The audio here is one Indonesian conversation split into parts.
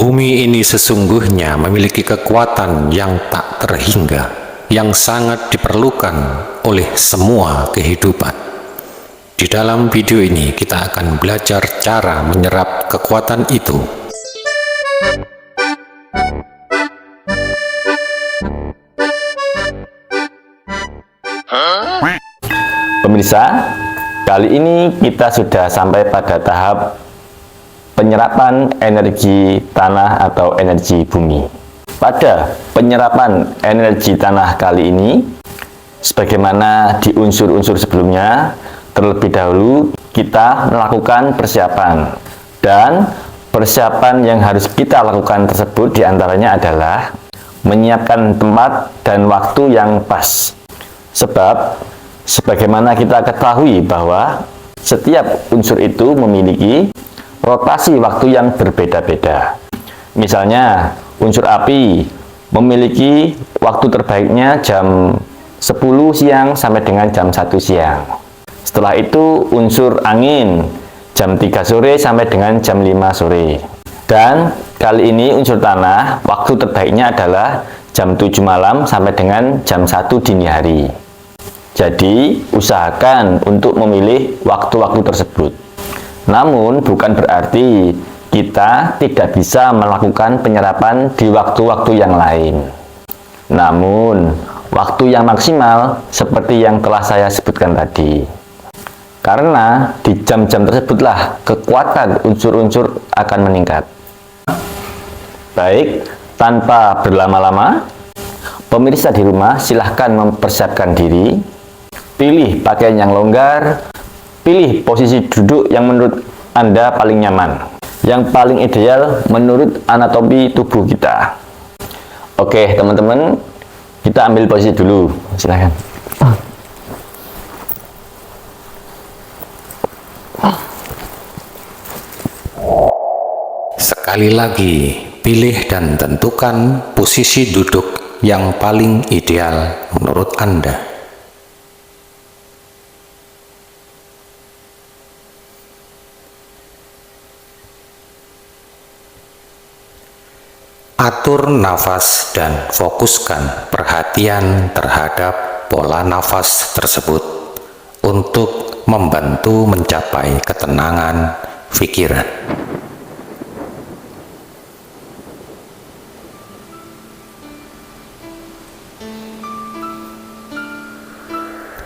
Bumi ini sesungguhnya memiliki kekuatan yang tak terhingga, yang sangat diperlukan oleh semua kehidupan. Di dalam video ini kita akan belajar cara menyerap kekuatan itu. Pemirsa, kali ini kita sudah sampai pada tahap penyerapan energi tanah atau energi bumi. Pada penyerapan energi tanah kali ini, sebagaimana di unsur-unsur sebelumnya, terlebih dahulu kita melakukan persiapan. Dan persiapan yang harus kita lakukan tersebut diantaranya adalah menyiapkan tempat dan waktu yang pas. Sebab, sebagaimana kita ketahui bahwa setiap unsur itu memiliki rotasi waktu yang berbeda-beda. Misalnya, unsur api memiliki waktu terbaiknya jam 10 siang sampai dengan jam 1 siang. Setelah itu, unsur angin jam 3 sore sampai dengan jam 5 sore. Dan kali ini unsur tanah, waktu terbaiknya adalah jam 7 malam sampai dengan jam 1 dini hari. Jadi, usahakan untuk memilih waktu-waktu tersebut. Namun, bukan berarti kita tidak bisa melakukan penyerapan di waktu-waktu yang lain. Namun, waktu yang maksimal seperti yang telah saya sebutkan tadi. Karena di jam-jam tersebutlah kekuatan unsur-unsur akan meningkat. Baik, tanpa berlama-lama, pemirsa di rumah silahkan mempersiapkan diri. Pilih pakaian yang longgar, pilih posisi duduk yang menurut Anda paling nyaman, yang paling ideal menurut anatomi tubuh kita. Oke, teman-teman, kita ambil posisi dulu. Silakan. Sekali lagi, pilih dan tentukan posisi duduk yang paling ideal menurut Anda. Atur nafas dan fokuskan perhatian terhadap pola nafas tersebut untuk membantu mencapai ketenangan pikiran.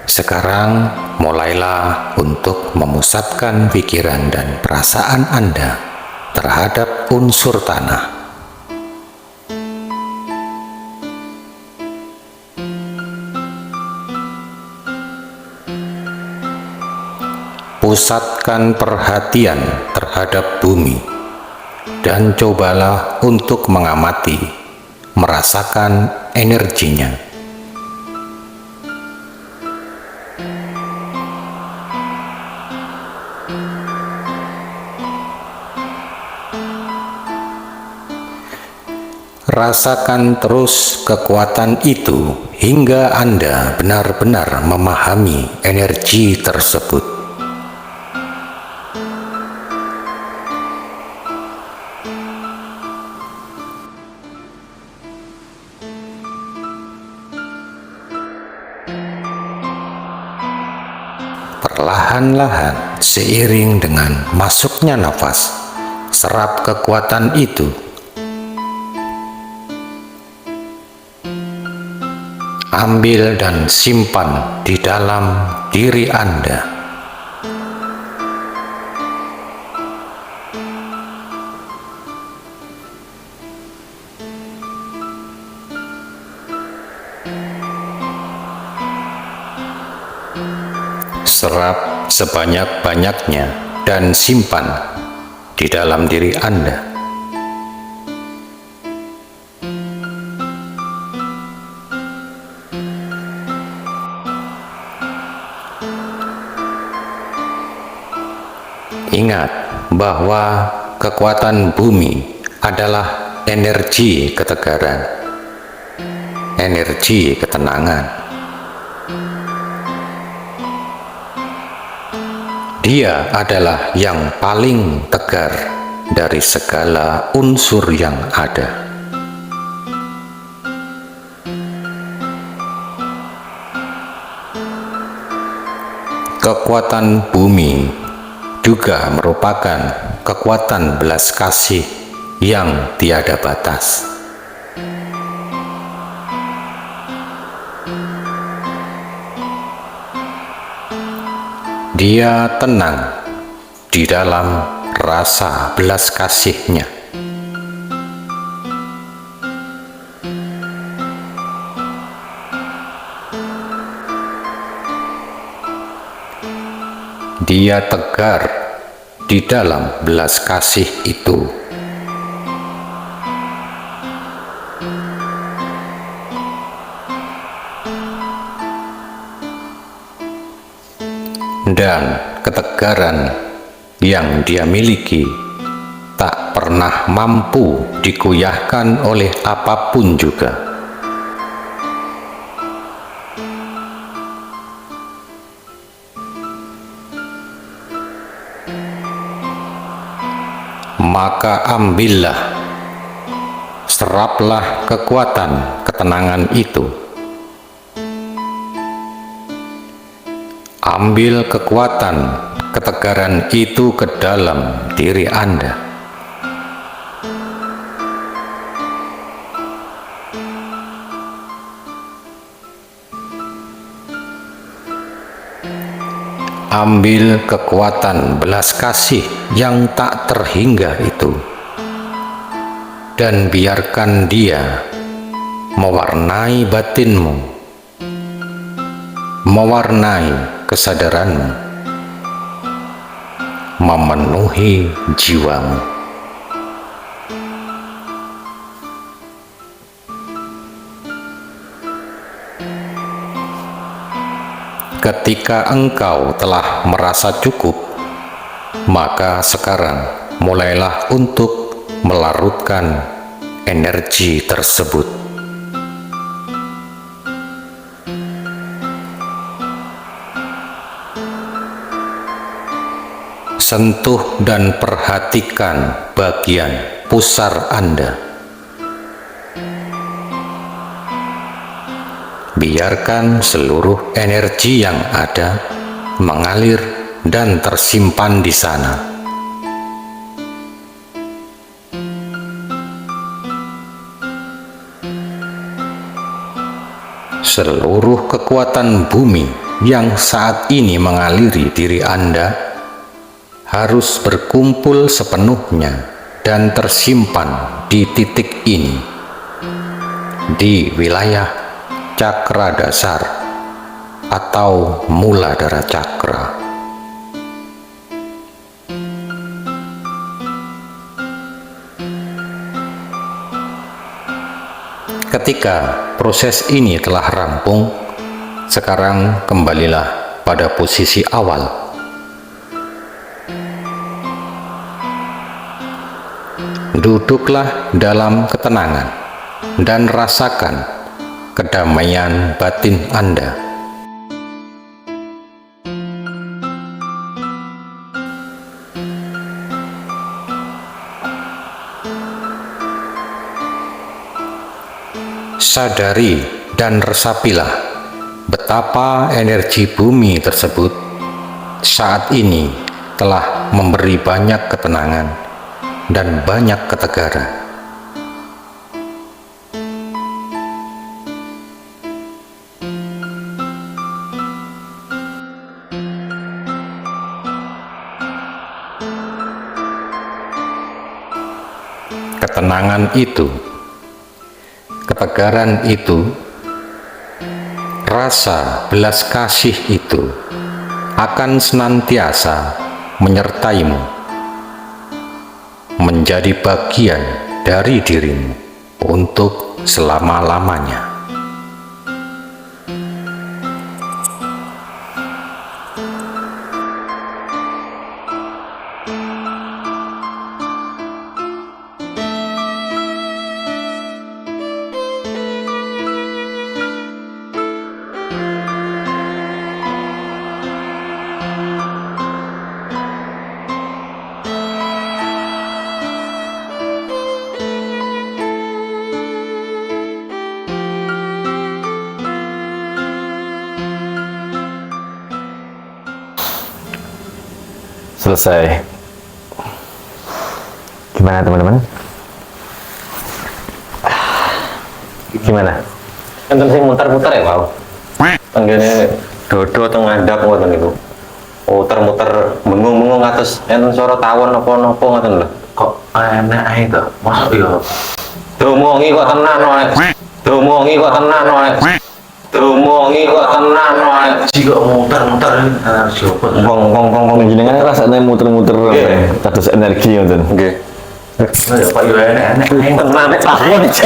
Sekarang mulailah untuk memusatkan pikiran dan perasaan Anda terhadap unsur tanah. Pusatkan perhatian terhadap bumi dan cobalah untuk mengamati, merasakan energinya. Rasakan terus kekuatan itu hingga Anda benar-benar memahami energi tersebut. Perlahan-lahan, seiring dengan masuknya nafas, serap kekuatan itu. Ambil dan simpan di dalam diri Anda. Serap sebanyak-banyaknya dan simpan di dalam diri Anda. Ingat bahwa kekuatan bumi adalah energi ketegaran, energi ketenangan. Dia adalah yang paling tegar dari segala unsur yang ada. Kekuatan bumi juga merupakan kekuatan belas kasih yang tiada batas. Dia tenang di dalam rasa belas kasihnya. Dia tegar di dalam belas kasih itu. Dan ketegaran yang dia miliki tak pernah mampu dikoyahkan oleh apapun juga. Maka ambillah, seraplah kekuatan ketenangan itu. Ambil kekuatan ketegaran itu ke dalam diri Anda. Ambil kekuatan belas kasih yang tak terhingga itu, dan biarkan dia mewarnai batinmu, mewarnai kesadaranmu, memenuhi jiwamu. Ketika engkau telah merasa cukup, maka sekarang mulailah untuk melarutkan energi tersebut. Sentuh dan perhatikan bagian pusar Anda. Biarkan seluruh energi yang ada mengalir dan tersimpan di sana. Seluruh kekuatan bumi yang saat ini mengaliri diri Anda harus berkumpul sepenuhnya dan tersimpan di titik ini, di wilayah cakra dasar atau muladhara cakra. Ketika proses ini telah rampung, sekarang kembalilah pada posisi awal. Duduklah dalam ketenangan dan rasakan kedamaian batin Anda. Sadari dan resapilah betapa energi bumi tersebut saat ini telah memberi banyak ketenangan dan banyak ketegaran. Ketenangan itu, ketegaran itu, rasa belas kasih itu akan senantiasa menyertaimu, menjadi bagian dari dirimu untuk selama-lamanya. selesai. Gimana teman-teman? Gimana? Enten sing muter-muter ya, Pak. Tenggene dodo teng ngandhap ngoten niku. Muter-muter bengung-bengung atus enten swara tawon napa-napa ngoten lho. Kok enak ae to? Masuk ya. Domongi kok tenan wae. Domongi kok tenan wae. Domongi kok tenan wae. Si kok muter-muter ana siapa? Wong Jenengan rasane muter-muter Iya. kados energi ngoten. nggih. Nah, ya Pak yo enak ae. Tenan tawon iki.